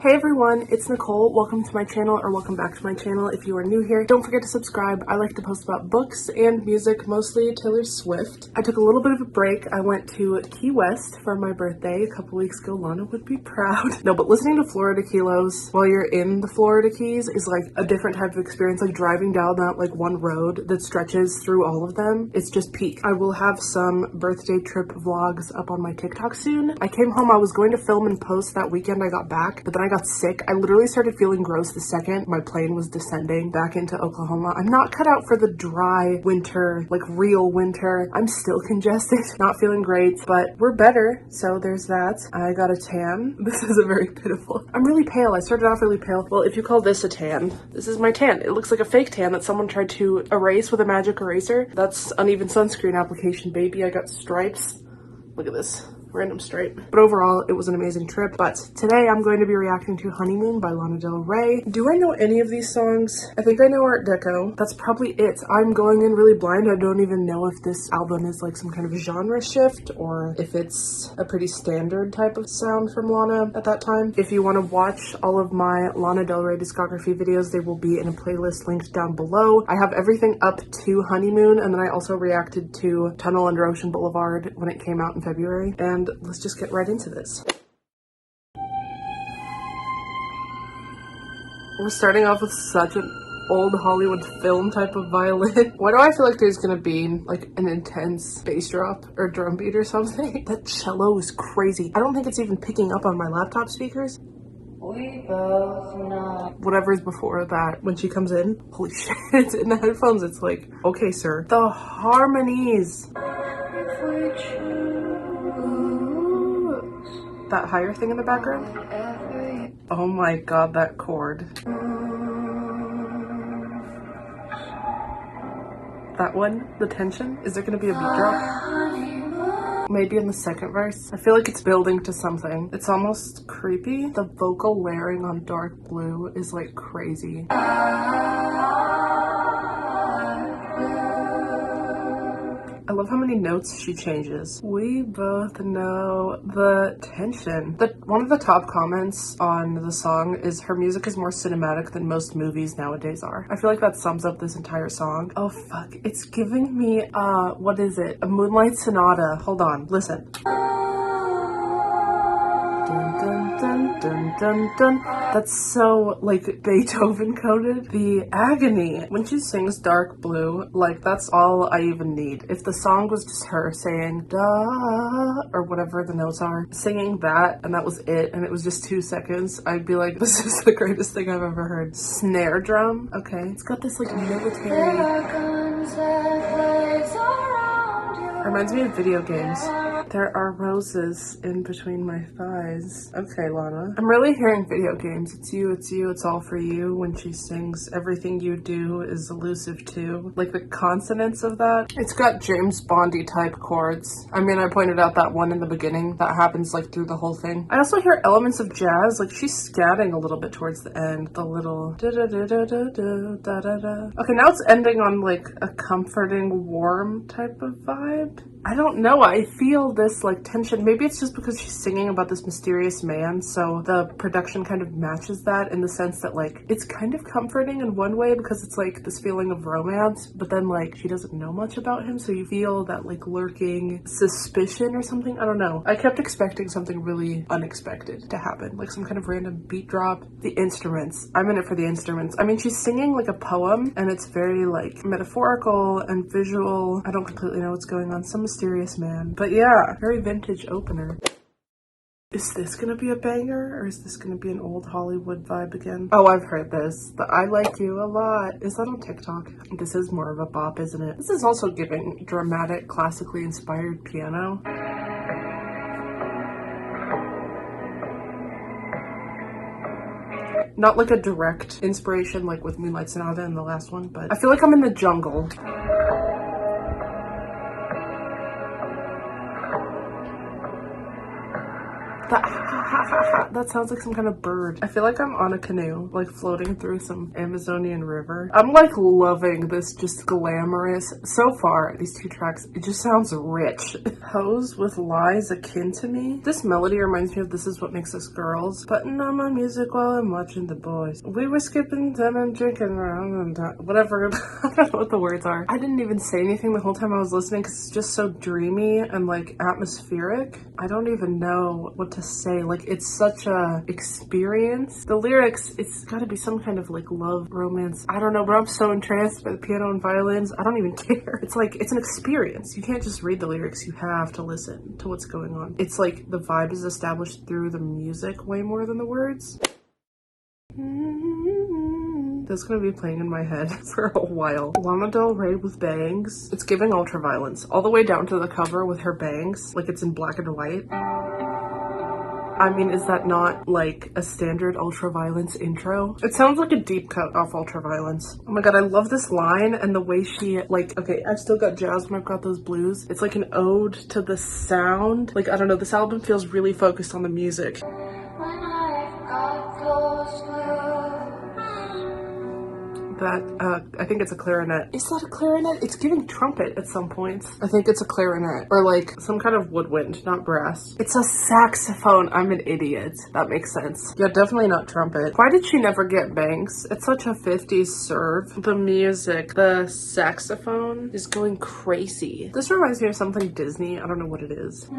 Hey everyone, it's Nicole. Welcome to my channel, or welcome back to my channel if you are new here. Don't forget to subscribe. I like to post about books and music, mostly Taylor Swift. I took a little bit of a break. I went to Key West for my birthday a couple weeks ago. Lana would be proud. No, but listening to Florida Kilos while you're in the Florida Keys is like a different type of experience. Like driving down that like one road that stretches through all of them. It's just peak. I will have some birthday trip vlogs up on my TikTok soon. I came home, I was going to film and post that weekend I got back, but then I got sick. I literally started feeling gross the second my plane was descending back into Oklahoma. I'm not cut out for the dry winter, like real winter. I'm still congested, not feeling great, but we're better. So there's that. I got a tan. This is a very pitiful. I'm really pale. I started off really pale. Well, if you call this a tan, this is my tan. It looks like a fake tan that someone tried to erase with a magic eraser. That's uneven sunscreen application, baby. I got stripes. Look at this. Random stripe. But overall, it was an amazing trip. But today I'm going to be reacting to Honeymoon by Lana Del Rey. Do I know any of these songs? I think I know Art Deco. That's probably it. I'm going in really blind. I don't even know if this album is like some kind of genre shift or if it's a pretty standard type of sound from Lana at that time. If you want to watch all of my Lana Del Rey discography videos, they will be in a playlist linked down below. I have everything up to Honeymoon, and then I also reacted to Tunnel Under Ocean Boulevard when it came out in February. And let's just get right into this. We're starting off with such an old Hollywood film type of violin. Why do I feel like there's gonna be like an intense bass drop or drum beat or something? That cello is crazy. I don't think it's even picking up on my laptop speakers. We both know. Whatever is before that, when she comes in, holy shit, it's in the headphones. It's like, okay, sir. The harmonies. That higher thing in the background? Oh my god, that chord. That one, the tension. Is there gonna be a beat drop? Maybe in the second verse. I feel like it's building to something. It's almost creepy. The vocal layering on Dark Blue is like crazy. I love how many notes she changes. We both know the tension. One of the top comments on the song is her music is more cinematic than most movies nowadays are. I feel like that sums up this entire song. Oh fuck, it's giving me, what is it? A Moonlight Sonata. Hold on, listen. Dun, dun, dun, dun, dun, dun. That's so like Beethoven coded. The agony when she sings Dark Blue, like that's all I even need. If the song was just her saying da or whatever the notes are, singing that and that was it, and it was just 2 seconds, I'd be like, this is the greatest thing I've ever heard. Snare drum. Okay, it's got this like military. Reminds me of video games. There are roses in between my thighs. Okay, Lana. I'm really hearing video games. It's you, it's all for you. When she sings, everything you do is elusive too. Like the consonants of that. It's got James Bondy type chords. I mean, I pointed out that one in the beginning. That happens like through the whole thing. I also hear elements of jazz. Like she's scatting a little bit towards the end. The little da-da-da-da-da-da-da-da. Okay, now it's ending on like a comforting, warm type of vibe. I don't know. I feel this like tension. Maybe it's just because she's singing about this mysterious man, so the production kind of matches that in the sense that like it's kind of comforting in one way because it's like this feeling of romance, but then like she doesn't know much about him, so you feel that like lurking suspicion or something. I don't know. I kept expecting something really unexpected to happen, like some kind of random beat drop. The instruments. I'm in it for the instruments. I mean, she's singing like a poem and it's very like metaphorical and visual. I don't completely know what's going on. Some mysterious man. But yeah, very vintage opener. Is this gonna be a banger or is this gonna be an old Hollywood vibe again? Oh, I've heard this. The I Like You a Lot. Is that on TikTok? This is more of a bop, isn't it? This is also giving dramatic, classically inspired piano. Not like a direct inspiration like with Moonlight Sonata in the last one, but I feel like I'm in the jungle. The Ha ha ha. That sounds like some kind of bird. I feel like I'm on a canoe, like floating through some Amazonian river. I'm like loving this just glamorous. So far, these two tracks, it just sounds rich. Hose with lies akin to me. This melody reminds me of This Is What Makes Us Girls. Putting on my music while I'm watching the boys. We were skipping them and drinking around and whatever. I don't know what the words are. I didn't even say anything the whole time I was listening because it's just so dreamy and like atmospheric. I don't even know what to say. Like, it's such a experience. The lyrics, it's gotta be some kind of like love, romance. I don't know, but I'm so entranced by the piano and violins. I don't even care. It's like, it's an experience. You can't just read the lyrics. You have to listen to what's going on. It's like the vibe is established through the music way more than the words. That's gonna be playing in my head for a while. Lana Del Rey with bangs. It's giving ultraviolence all the way down to the cover with her bangs, like it's in black and white. I mean, is that not like a standard ultraviolence intro? It sounds like a deep cut off ultraviolence. Oh my god, I love this line and the way she like, okay, I've still got jazz when I've got those blues. It's like an ode to the sound. Like, I don't know, this album feels really focused on the music. That, I think it's a clarinet. Is that a clarinet? It's giving trumpet at some points. I think it's a clarinet. Or like some kind of woodwind, not brass. It's a saxophone. I'm an idiot. That makes sense. Yeah, definitely not trumpet. Why did she never get bangs? It's such a 50s serve. The music, the saxophone is going crazy. This reminds me of something Disney. I don't know what it is.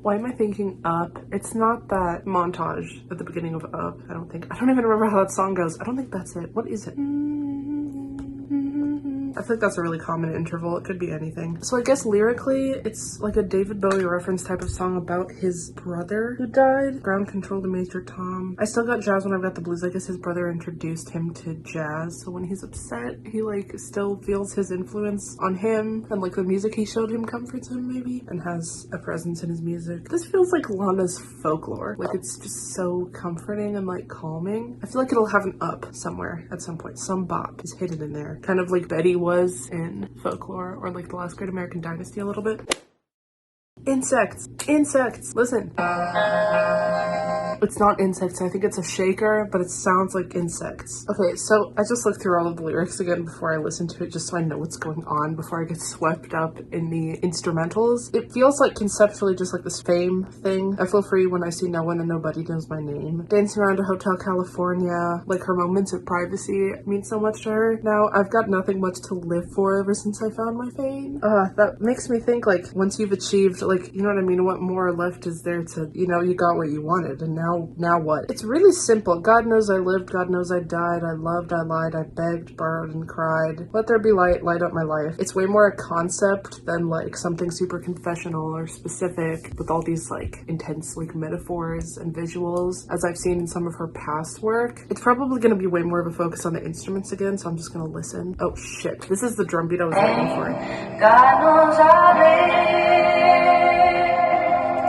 Why am I thinking Up? It's not that montage at the beginning of Up, I don't think. I don't even remember how that song goes. I don't think that's it. What is it? I feel like that's a really common interval. It could be anything. So I guess lyrically, it's like a David Bowie reference type of song about his brother who died. Ground Control to Major Tom. I still got jazz when I've got the blues. I guess his brother introduced him to jazz. So when he's upset, he like still feels his influence on him. And like the music he showed him comforts him maybe. And has a presence in his music. This feels like Lana's folklore. Like it's just so comforting and like calming. I feel like it'll have an up somewhere at some point. Some bop is hidden in there. Kind of like Betty was in Folklore or like The Last Great American Dynasty a little bit. Insects. Insects. Listen. It's not insects. I think it's a shaker, but it sounds like insects. Okay, so I just looked through all of the lyrics again before I listen to it, just so I know what's going on before I get swept up in the instrumentals. It feels like conceptually just like this fame thing. I feel free when I see no one and nobody knows my name. Dancing around a Hotel California, like her moments of privacy mean so much to her. Now, I've got nothing much to live for ever since I found my fame. That makes me think like once you've achieved, like, you know what I mean? What more left is there to, you know, you got what you wanted and now what? It's really simple. God knows I lived, God knows I died, I loved, I lied, I begged, borrowed, and cried. Let there be light, light up my life. It's way more a concept than like something super confessional or specific with all these like intense like metaphors and visuals as I've seen in some of her past work. It's probably going to be way more of a focus on the instruments again, so I'm just going to listen. Oh shit, this is the drum beat I was waiting for. God knows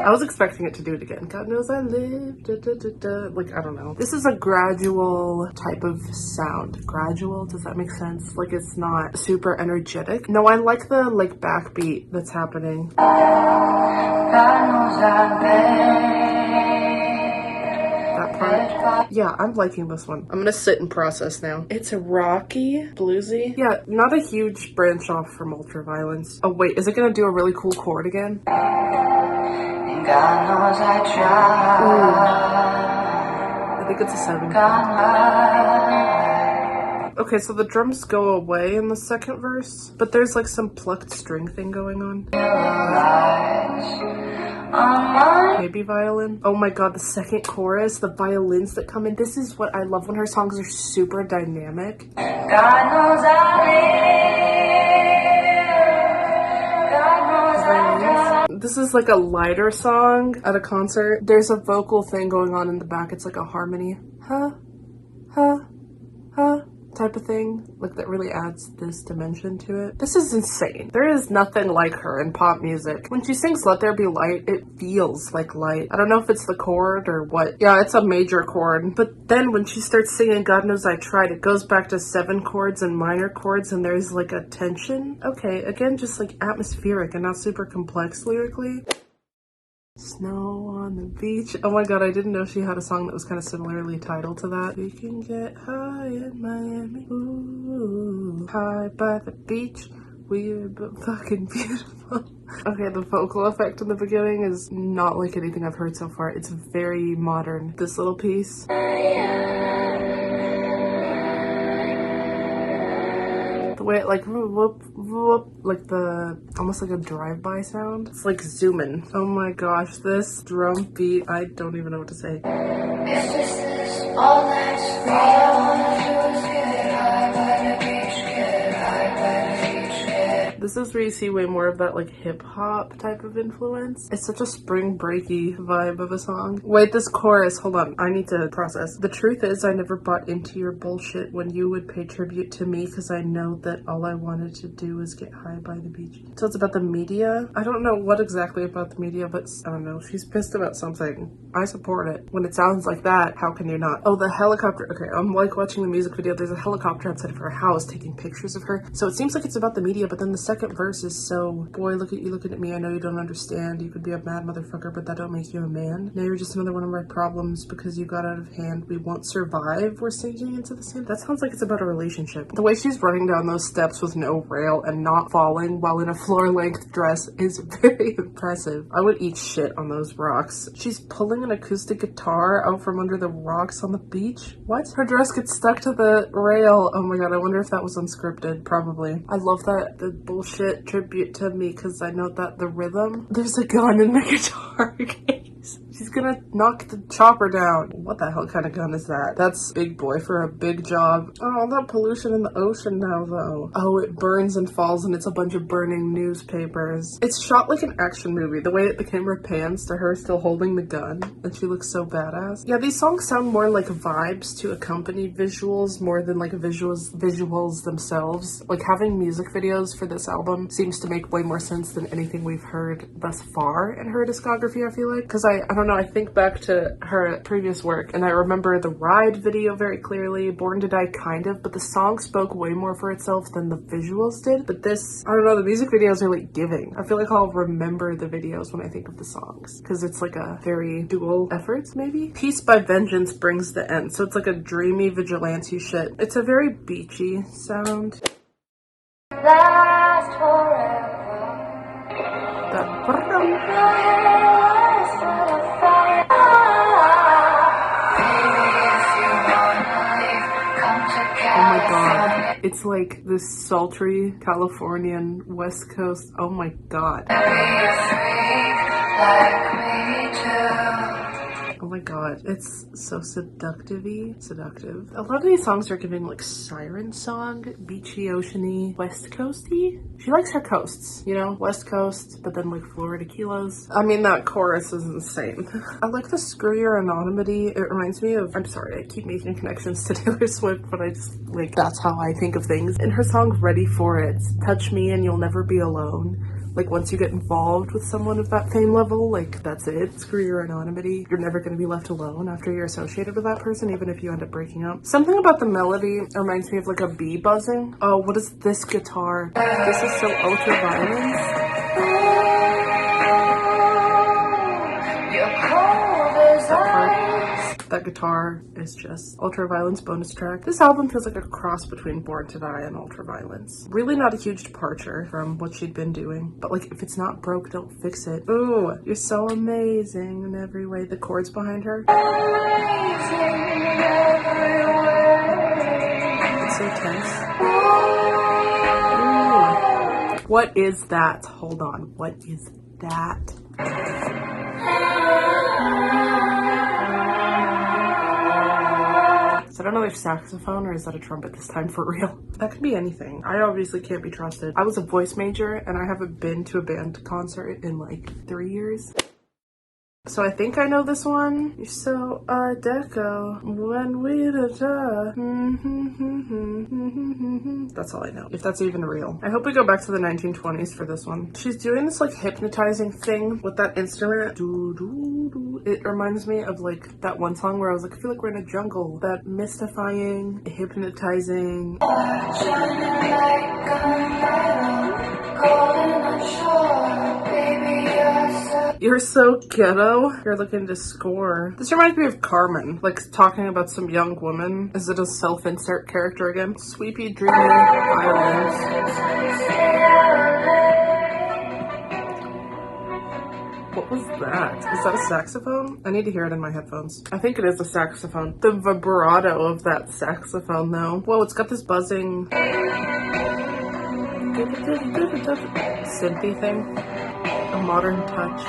I was expecting it to do it again. God knows I live, da, da, da, da. Like, I don't know. This is a gradual type of sound. Gradual, does that make sense? Like, it's not super energetic. No, I like the, like, backbeat that's happening. God knows that part. Yeah, I'm liking this one. I'm gonna sit and process now. It's rocky, bluesy. Yeah, not a huge branch off from ultraviolence. Oh, wait, is it gonna do a really cool chord again? God knows I tried. I think it's a 7. Okay, so the drums go away in the second verse, but there's like some plucked string thing going on. Maybe violin. Oh my god, the second chorus, the violins that come in. This is what I love when her songs are super dynamic. God knows I live. This is like a lighter song at a concert. There's a vocal thing going on in the back. It's like a harmony. Huh? Huh? Huh? type of thing, like that really adds this dimension to it. This is insane. There is nothing like her in pop music. When she sings Let There Be Light, it feels like light. I don't know if it's the chord or what. Yeah, it's a major chord. But then when she starts singing God Knows I Tried, it goes back to 7 chords and minor chords, and there's like a tension. Okay, again, just like atmospheric and not super complex lyrically. Snow on the beach. Oh my god, I didn't know she had a song that was kind of similarly titled to that. We can get high in Miami. Ooh, high by the beach. Weird but fucking beautiful. Okay, the vocal effect in the beginning is not like anything I've heard so far. It's very modern. This little piece. The way it like whoop whoop, like the almost like a drive-by sound. It's like zooming. Oh my gosh, this drum beat, I don't even know what to say. Is this all that's all I wanna do is get high by the beach, get high by the beach, get. This is where you see way more of that like hip-hop type of influence. It's such a spring breaky vibe of a song. Wait, this chorus, hold on, I need to process. The truth is I never bought into your bullshit when you would pay tribute to me because I know that all I wanted to do was get high by the beach. So it's about the media. I don't know what exactly about the media, but I don't know. She's pissed about something. I support it. When it sounds like that, how can you not? Oh, the helicopter. Okay, I'm like watching the music video. There's a helicopter outside of her house taking pictures of her. So it seems like it's about the media, but then the second verse is so, boy, look at you looking at me. I know you don't understand. You could be a mad motherfucker, but that don't make you a man. Now you're just another one of my problems because you got out of hand. We won't survive. We're sinking into the sand. That sounds like it's about a relationship. The way she's running down those steps with no rail and not falling while in a floor-length dress is very impressive. I would eat shit on those rocks. She's pulling an acoustic guitar out from under the rocks on the beach. What? Her dress gets stuck to the rail. Oh my god, I wonder if that was unscripted. Probably. I love that the bullshit tribute to me because I know that the rhythm. There's a gun in the guitar case. She's gonna knock the chopper down. What the hell kind of gun is that? That's big boy for a big job. Oh, that pollution in the ocean now though. Oh, it burns and falls and it's a bunch of burning newspapers. It's shot like an action movie. The way that the camera pans to her still holding the gun and she looks so badass. Yeah, these songs sound more like vibes to accompany visuals more than like visuals themselves. Like having music videos for this album seems to make way more sense than anything we've heard thus far in her discography, I feel like. Because I don't know, I think back to her previous work and I remember the Ride video very clearly, Born to Die kind of, but the song spoke way more for itself than the visuals did. But this, I don't know, the music videos are like giving. I feel like I'll remember the videos when I think of the songs because it's like a very dual effort maybe. Peace by Vengeance brings the end. So it's like a dreamy vigilante shit. It's a very beachy sound. Last forever. Oh my god, it's like this sultry Californian West Coast. Oh my god. Oh my god, it's so seductive-y. Seductive. A lot of these songs are giving like siren song, beachy, oceany, West Coasty. She likes her coasts, you know? West Coast, but then like Florida kilos. I mean, that chorus is insane. I like the Screw Your Anonymity. It reminds me of, I'm sorry, I keep making connections to Taylor Swift, but I just like, that's how I think of things. In her song Ready For It, touch me and you'll never be alone. Like once you get involved with someone of that fame level, like that's it. Screw your anonymity. You're never going to be left alone after you're associated with that person, even if you end up breaking up. Something about the melody reminds me of like a bee buzzing. Oh, what is this guitar? This is so ultra violence. That guitar is just Ultraviolence bonus track. This album feels like a cross between Born to Die and Ultraviolence. Really not a huge departure from what she'd been doing, but like if it's not broke, don't fix it. Ooh, you're so amazing in every way. The chords behind her. It's so tense. Ooh. What is that? Hold on. What is that? Is that another saxophone or is that a trumpet this time for real? That could be anything. I obviously can't be trusted. I was a voice major and I haven't been to a band concert in like 3 years. So I think I know this one. You're so art deco when we da. That's all I know, if that's even real. I hope we go back to the 1920s for this one. She's doing this like hypnotizing thing with that instrument. Doo, doo, doo. It reminds me of like that one song where I was like, I feel like we're in a jungle. That mystifying, hypnotizing. You're so ghetto. You're looking to score. This reminds me of Carmen, like talking about some young woman. Is it a self-insert character again? Sweepy, dreamy violins. What was that? Is that a saxophone? I need to hear it in my headphones. I think it is a saxophone. The vibrato of that saxophone though. Whoa, it's got this buzzing synthy thing. A modern touch.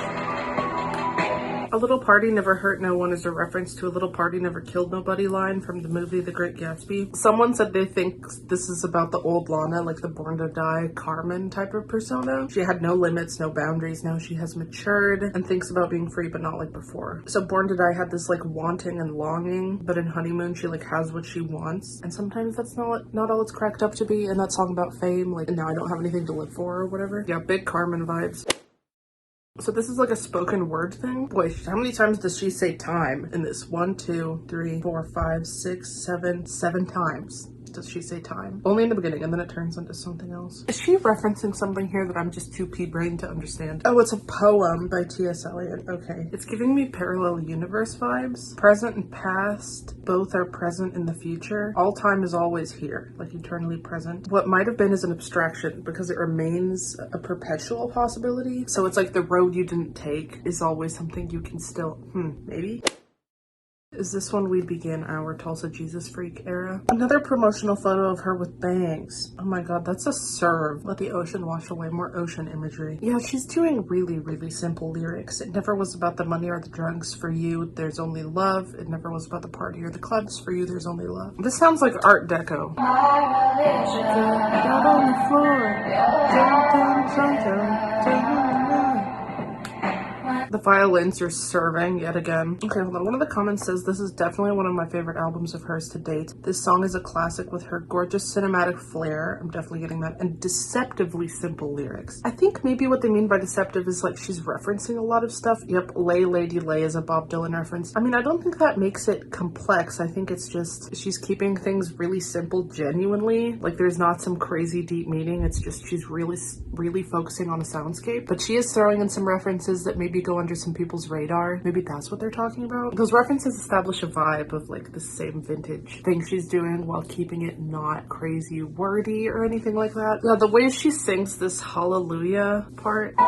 A little party never hurt no one is a reference to a little party never killed nobody line from the movie The Great Gatsby. Someone said they think this is about the old Lana, like the Born to Die Carmen type of persona. She had no limits, no boundaries. Now she has matured and thinks about being free, but not like before. So Born to Die had this like wanting and longing, but in Honeymoon she like has what she wants. And sometimes that's not all it's cracked up to be. And that song about fame, like now I don't have anything to live for or whatever. Yeah, big Carmen vibes. So this is like a spoken word thing. Boy, how many times does she say time in this? 1, 2, 3, 4, 5, 6, 7 times does she say time. Only in the beginning, and then it turns into something else. Is she referencing something here that I'm just too pea-brained to understand? Oh, it's a poem by T.S. Eliot. Okay. It's giving me parallel universe vibes. Present and past both are present in the future. All time is always here, like eternally present. What might have been is an abstraction because it remains a perpetual possibility. So it's like the road you didn't take is always something you can still, maybe? Is this when we begin our Tulsa Jesus Freak era? Another promotional photo of her with bangs. Oh my god, that's a serve. Let the ocean wash away. More ocean imagery. Yeah, she's doing really, really simple lyrics. It never was about the money or the drugs. For you, there's only love. It never was about the party or the clubs. For you, there's only love. This sounds like Art Deco. Out on the floor. The violins are serving yet again. Okay, hold on. One of the comments says this is definitely one of my favorite albums of hers to date. This song is a classic with her gorgeous cinematic flair. I'm definitely getting that. And deceptively simple lyrics. I think maybe what they mean by deceptive is like she's referencing a lot of stuff. Yep, Lay Lady Lay is a Bob Dylan reference. I mean, I don't think that makes it complex. I think it's just she's keeping things really simple genuinely. Like there's not some crazy deep meaning. It's just she's really focusing on a soundscape. But she is throwing in some references that maybe go under some people's radar. Maybe that's what they're talking about. Those references establish a vibe of like the same vintage thing she's doing while keeping it not crazy wordy or anything like that. Yeah, the way she sings this hallelujah part. I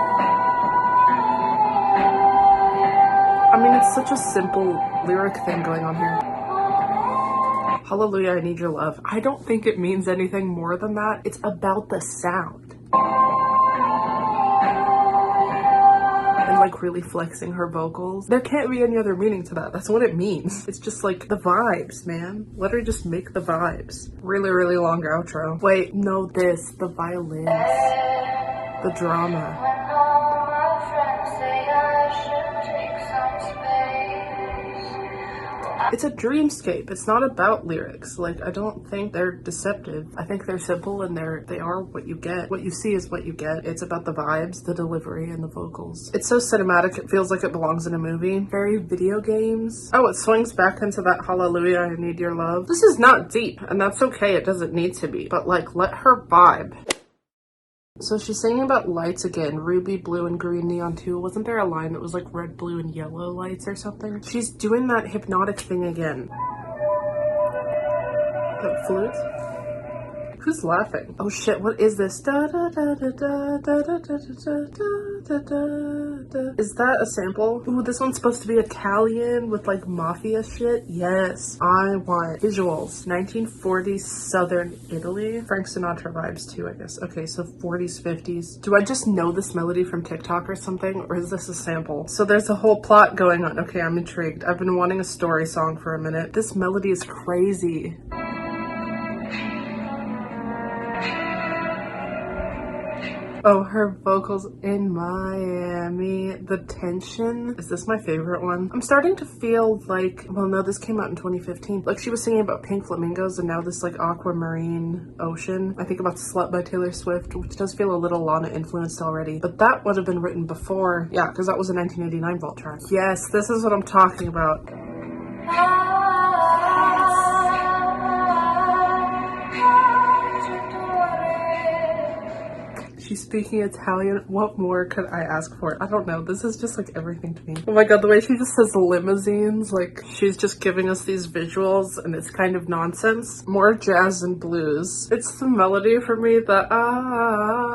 mean, it's such a simple lyric thing going on here. Hallelujah, I need your love. I don't think it means anything more than that. It's about the sound. Like really flexing her vocals. There can't be any other meaning to that. That's what it means. It's just like the vibes, man. Let her just make the vibes. Really, really long outro. Wait, no, the violins. The drama. It's a dreamscape. It's not about lyrics. Like, I don't think they're deceptive. I think they're simple and they are what you get. What you see is what you get. It's about the vibes, the delivery, and the vocals. It's so cinematic, it feels like it belongs in a movie. Very video games. Oh, it swings back into that hallelujah, I need your love. This is not deep, and that's okay. It doesn't need to be. But like, let her vibe. So she's singing about lights again. Ruby, blue, and green neon too. Wasn't there a line that was like red, blue, and yellow lights or something? She's doing that hypnotic thing again. That flute? Who's laughing? Oh shit, what is this? Da, da, da, da, da, da, da, da, da, da, da. Is that a sample? Ooh, this one's supposed to be Italian with like mafia shit. Yes, I want visuals. 1940s Southern Italy. Frank Sinatra vibes too, I guess. Okay, so 40s, 50s. Do I just know this melody from TikTok or something? Or is this a sample? So there's a whole plot going on. Okay, I'm intrigued. I've been wanting a story song for a minute. This melody is crazy. Oh, her vocals in Miami. The tension. Is this my favorite one? I'm starting to feel like, well, no, this came out in 2015. Like she was singing about pink flamingos and now this like aquamarine ocean. I think about Slut by Taylor Swift, which does feel a little Lana influenced already, but that would have been written before. Yeah, because that was a 1989 vault track. Yes, this is what I'm talking about. She's speaking Italian. What more could I ask for? I don't know. This is just like everything to me. Oh my god, the way she just says limousines, like she's just giving us these visuals and it's kind of nonsense. More jazz and blues. It's the melody for me that,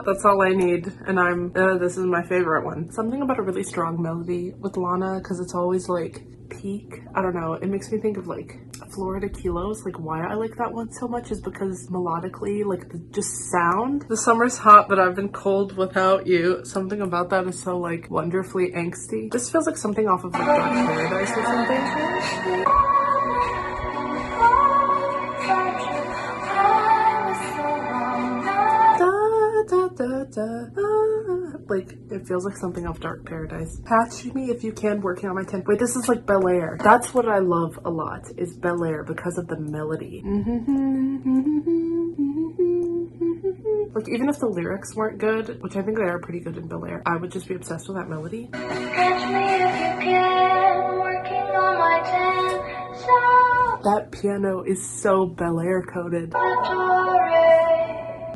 that's all I need. And this is my favorite one. Something about a really strong melody with Lana, because it's always like peak. I don't know. It makes me think of like Florida Kilos. Like why I like that one so much is because melodically, like the just sound. The summer's hot, but I've been cold without you. Something about that is so like wonderfully angsty. This feels like something off of like Dark Paradise or something. Like it feels like something off Dark Paradise. Patch me if you can, working on my 10. Wait, this is like Bel Air. That's what I love a lot is Bel Air because of the melody. Like even if the lyrics weren't good, which I think they are pretty good in Bel Air, I would just be obsessed with that melody. Catch me if you can, working on my 10. So that piano is so Bel Air coded.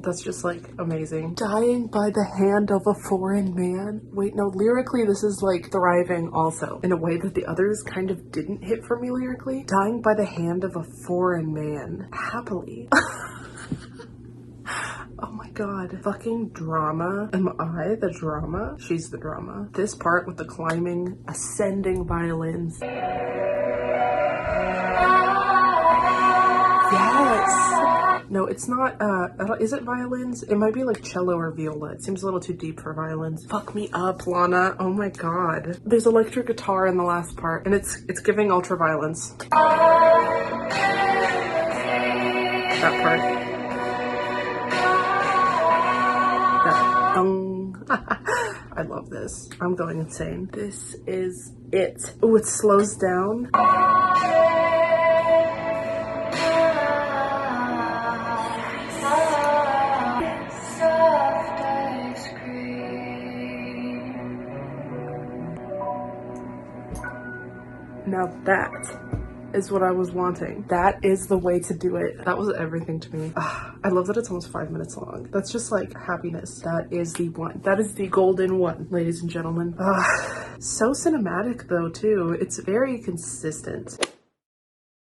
That's just like amazing. Dying by the hand of a foreign man. Wait, no, lyrically this is like thriving also in a way that the others kind of didn't hit for me lyrically. Dying by the hand of a foreign man. Happily. Oh my god. Fucking drama. Am I the drama? She's the drama. This part with the climbing, ascending violins. Yes! No, it's not, is it violins? It might be like cello or viola. It seems a little too deep for violins. Fuck me up, Lana. Oh my god. There's electric guitar in the last part, and it's giving ultra violence. That part. That dong. I love this. I'm going insane. This is it. Oh, it slows down. Now that is what I was wanting. That is the way to do it. That was everything to me. I love that it's almost 5 minutes long. That's just like happiness. That is the one. That is the golden one, ladies and gentlemen. So cinematic though too. It's very consistent.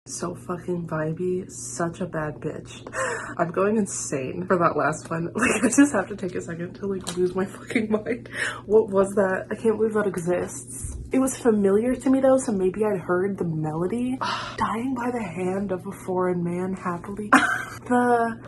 So fucking vibey. Such a bad bitch. I'm going insane for that last one. Like, I just have to take a second to like lose my fucking mind. What was that? I can't believe that exists. It was familiar to me though, so maybe I'd heard the melody. Dying by the hand of a foreign man happily.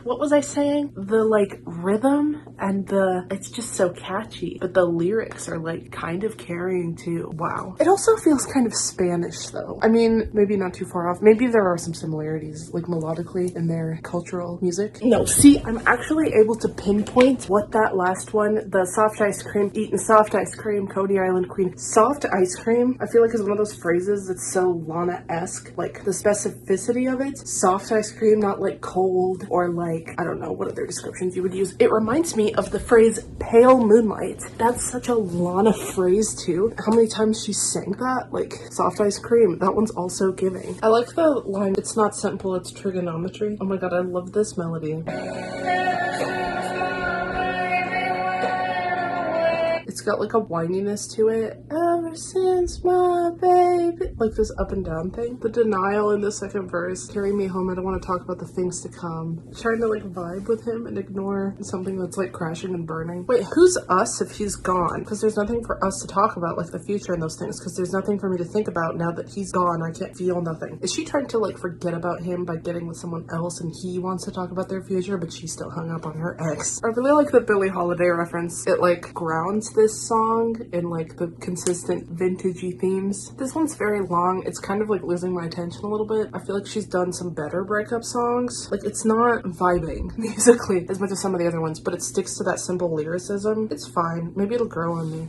What was I saying? The like rhythm and it's just so catchy, but the lyrics are like kind of carrying too. Wow. It also feels kind of Spanish though. I mean, maybe not too far off. Maybe there are some similarities like melodically in their cultural music. No, see, I'm actually able to pinpoint what that last one, the soft ice cream, eating soft ice cream, Coney Island Queen, soft ice cream, I feel like is one of those phrases that's so Lana-esque, like the specificity of it. Soft ice cream, not like cold or like, I don't know what other descriptions you would use. It reminds me of the phrase pale moonlight. That's such a Lana phrase too. How many times she sang that? Like soft ice cream, that one's also giving. I like the line, it's not simple, it's trigonometry. Oh my god, I love this melody. It's got like a whininess to it. Ever since my baby. Like this up and down thing. The denial in the second verse. Carry me home, I don't want to talk about the things to come. Trying to like vibe with him and ignore something that's like crashing and burning. Wait, who's us if he's gone? Because there's nothing for us to talk about, like the future and those things. Because there's nothing for me to think about now that he's gone. I can't feel nothing. Is she trying to like forget about him by getting with someone else and he wants to talk about their future, but she's still hung up on her ex? I really like the Billie Holiday reference. It like grounds this this song in like the consistent vintagey themes. This one's very long. It's kind of like losing my attention a little bit. I feel like she's done some better breakup songs. Like, it's not vibing musically as much as some of the other ones, but it sticks to that simple lyricism. It's fine. Maybe it'll grow on me.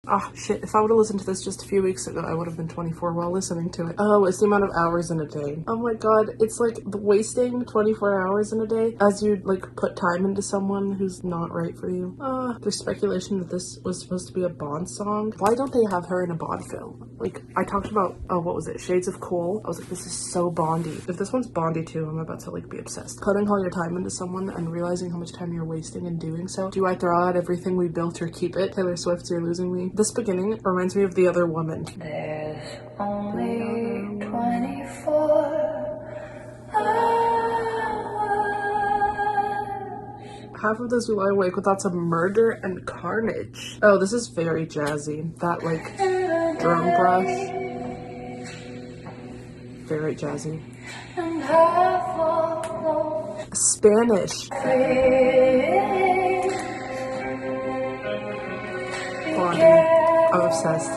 Ah, shit. If I would have listened to this just a few weeks ago, I would have been 24 while listening to it. Oh, it's the amount of hours in a day. Oh my god. It's like the wasting 24 hours in a day as you like put time into someone who's not right for you. There's speculation that this was supposed to be a Bond song. Why don't they have her in a Bond film? Like, I talked about, oh, what was it? Shades of Cool. I was like, this is so Bondy. If this one's Bondy too, I'm about to like be obsessed. Putting all your time into someone and realizing how much time you're wasting in doing so. Do I throw out everything we built or keep it? Taylor Swift, You're Losing Me. This beginning reminds me of The Other Woman. There's only 24 hours. Half of those you lie awake with thoughts of murder and carnage. Oh, this is very jazzy. That like drum brass. Very jazzy. And half of Spanish. Blondie. I'm obsessed.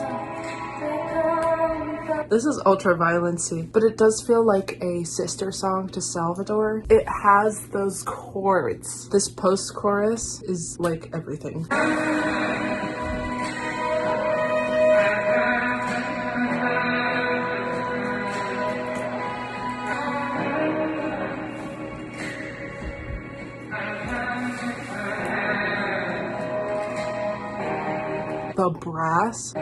This is ultra violency, but it does feel like a sister song to Salvatore. It has those chords. This post-chorus is like everything. The brass.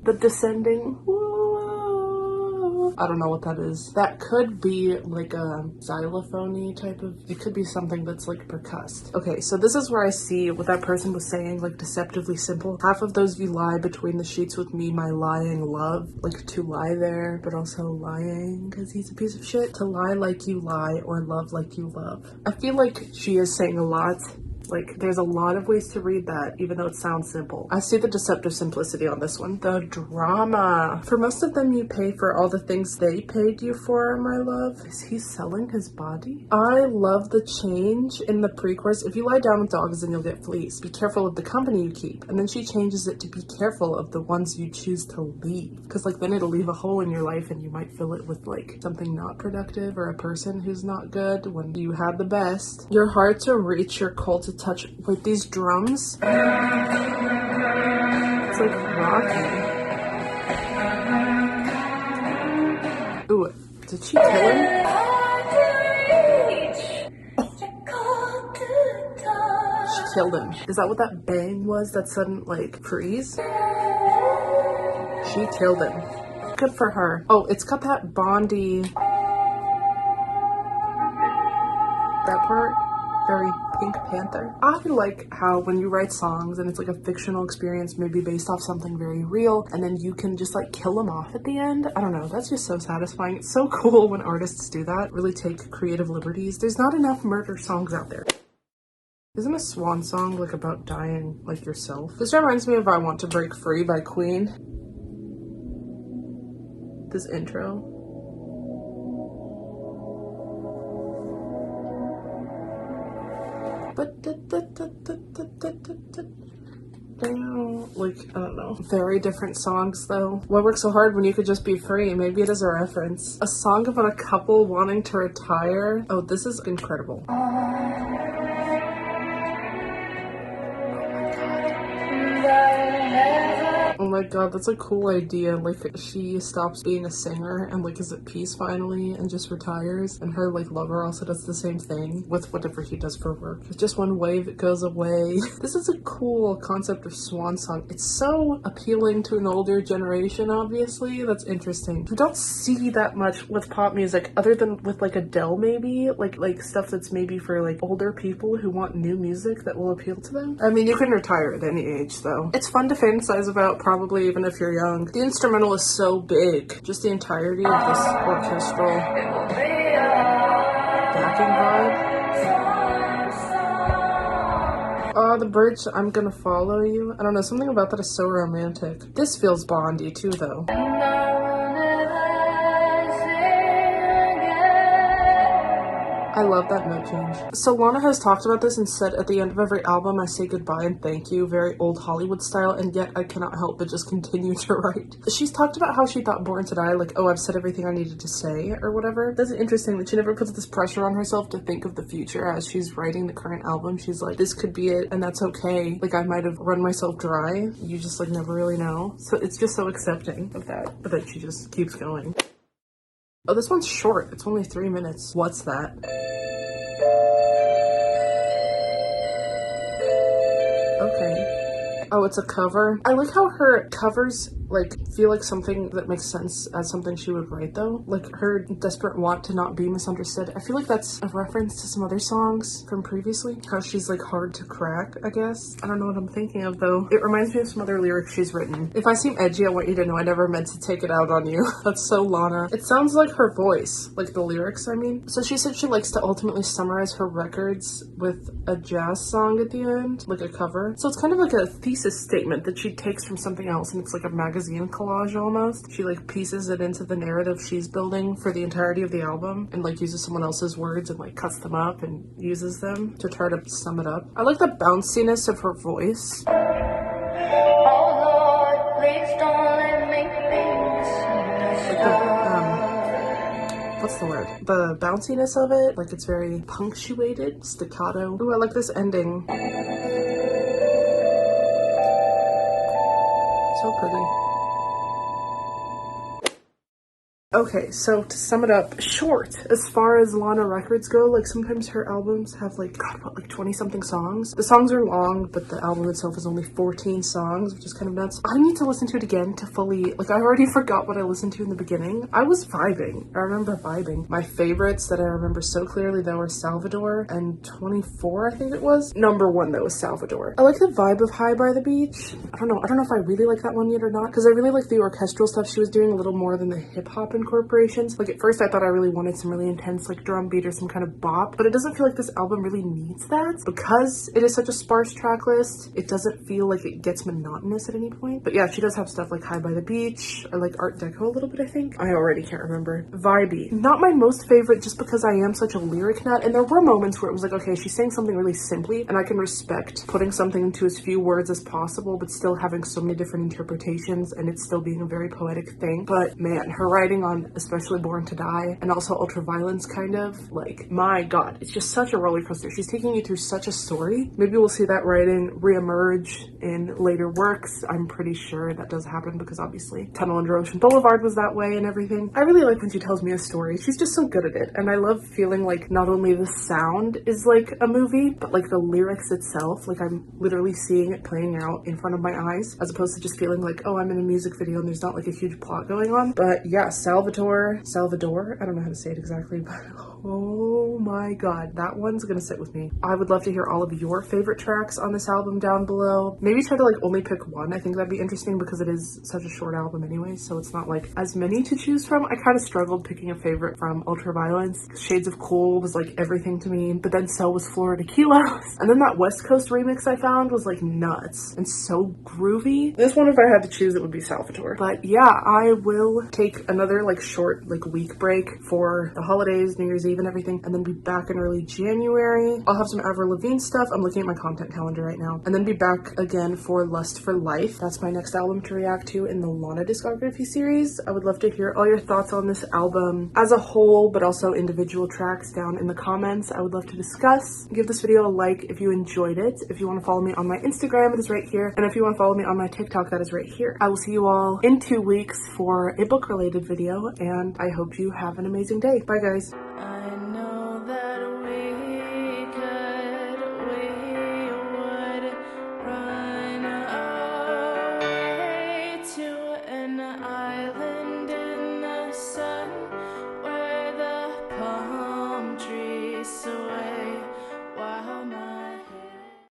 The descending. Whoa. I don't know what that is. That could be like a xylophone-y type of, it could be something that's like percussed. Okay, so this is where I see what that person was saying, like deceptively simple. Half of those you lie between the sheets with me, my lying love. Like to lie there, but also lying because he's a piece of shit. To lie like you lie or love like you love. I feel like she is saying a lot. Like, there's a lot of ways to read that, even though it sounds simple. I see the deceptive simplicity on this one. The drama. For most of them, you pay for all the things they paid you for, my love. Is he selling his body? I love the change in the pre-chorus. If you lie down with dogs, then you'll get fleas. Be careful of the company you keep. And then she changes it to be careful of the ones you choose to leave. Because, like, then it'll leave a hole in your life and you might fill it with, like, something not productive or a person who's not good when you had the best. You're hard to reach, your call to touch with these drums. It's like rocky. Ooh, did she kill him? She killed him. Is that what that bang was? That sudden like freeze? She killed him. Good for her. Oh, it's got that Bondy. That part. Very Pink Panther. I like how when you write songs and it's like a fictional experience, maybe based off something very real, and then you can just like kill them off at the end. I don't know, that's just so satisfying. It's so cool when artists do that, really take creative liberties. There's not enough murder songs out there. Isn't a swan song like about dying like yourself? This reminds me of I Want to Break Free by Queen. This intro. Like, I don't know. Very different songs though. Why work so hard when you could just be free? Maybe it is a reference. A song about a couple wanting to retire. Oh, this is incredible. Oh my god, that's a cool idea. Like, she stops being a singer and like is at peace finally and just retires, and her like lover also does the same thing with whatever he does for work. It's just one wave, it goes away. This is a cool concept of swan song. It's so appealing to an older generation, obviously. That's interesting. We don't see that much with pop music other than with like Adele, maybe like stuff that's maybe for like older people who want new music that will appeal to them. I mean, you can retire at any age though. It's fun to fantasize about, probably even if you're young. The instrumental is so big. Just the entirety of this orchestral backing vibe. Oh, the bridge, I'm gonna follow you. I don't know, something about that is so romantic. This feels Bondy too though. I love that note change. So Lana has talked about this and said at the end of every album, I say goodbye and thank you, very old Hollywood style, and yet I cannot help but just continue to write. She's talked about how she thought Born to Die, like, oh, I've said everything I needed to say, or whatever. That's interesting that she never puts this pressure on herself to think of the future as she's writing the current album. She's like, this could be it, and that's okay. Like, I might have run myself dry. You just, like, never really know. So it's just so accepting of that, but then she just keeps going. Oh, this one's short. It's only 3 minutes. What's that? Okay. Oh, it's a cover. I like how her covers like feel like something that makes sense as something she would write though. Like her desperate want to not be misunderstood. I feel like that's a reference to some other songs from previously. How she's like hard to crack, I guess. I don't know what I'm thinking of though. It reminds me of some other lyrics she's written. If I seem edgy, I want you to know I never meant to take it out on you. That's so Lana. It sounds like her voice, like the lyrics, I mean. So she said she likes to ultimately summarize her records with a jazz song at the end, like a cover. So it's kind of like a thesis statement that she takes from something else, and it's like a magazine collage almost. She like pieces it into the narrative she's building for the entirety of the album and like uses someone else's words and like cuts them up and uses them to try to sum it up. I like the bounciness of her voice. Oh Lord, please don't let me Like what's the word? The bounciness of it, like it's very punctuated, staccato. Ooh, I like this ending. So pretty. Okay, so to sum it up, short. As far as Lana records go, like sometimes her albums have like, God, what, like 20 something songs? The songs are long, but the album itself is only 14 songs, which is kind of nuts. I need to listen to it again to fully, like I already forgot what I listened to in the beginning. I was vibing. I remember vibing. My favorites that I remember so clearly though are Salvador and 24, I think it was. Number 1 though is Salvador. I like the vibe of High by the Beach. I don't know if I really like that one yet or not, because I really like the orchestral stuff she was doing a little more than the hip hop incorporations. Like at first I thought I really wanted some really intense like drum beat or some kind of bop, but it doesn't feel like this album really needs that because it is such a sparse track list. It doesn't feel like it gets monotonous at any point. But yeah, she does have stuff like High by the Beach or like Art Deco a little bit, I think. I already can't remember. Vibey. Not my most favorite just because I am such a lyric nut, and there were moments where it was like, okay, she's saying something really simply and I can respect putting something into as few words as possible but still having so many different interpretations and it's still being a very poetic thing. But man, her writing on especially Born to Die and also Ultraviolence, kind of like, my God, it's just such a roller coaster. She's taking you through such a story. Maybe we'll see that writing reemerge in later works. I'm pretty sure that does happen because obviously Tunnel Under Ocean Boulevard was that way and everything. I really like when she tells me a story. She's just so good at it, and I love feeling like not only the sound is like a movie but like the lyrics itself, like I'm literally seeing it playing out in front of my eyes as opposed to just feeling like, oh, I'm in a music video and there's not like a huge plot going on. But yeah, Salvador, I don't know how to say it exactly, but oh my God, that one's gonna sit with me. I would love to hear all of your favorite tracks on this album down below. Maybe try to like only pick one. I think that'd be interesting because it is such a short album anyway, so it's not like as many to choose from. I kind of struggled picking a favorite from Ultraviolence. Shades of Cool was like everything to me, but then so was Florida Kilos. And then that West Coast remix I found was like nuts and so groovy. This one, if I had to choose, it would be Salvatore. But yeah, I will take another like short like week break for the holidays, New Year's Eve and everything, and then be back in early January. I'll have some Avril Lavigne stuff. I'm looking at my content calendar right now, and then be back again for Lust for Life. That's my next album to react to in the Lana discography series. I would love to hear all your thoughts on this album as a whole, but also individual tracks down in the comments. I would love to discuss. Give this video a like if you enjoyed it. If you want to follow me on my Instagram, it is right here, and if you want to follow me on my TikTok, that is right here. I will see you all in 2 weeks for a book related video, and I hope you have an amazing day. Bye guys.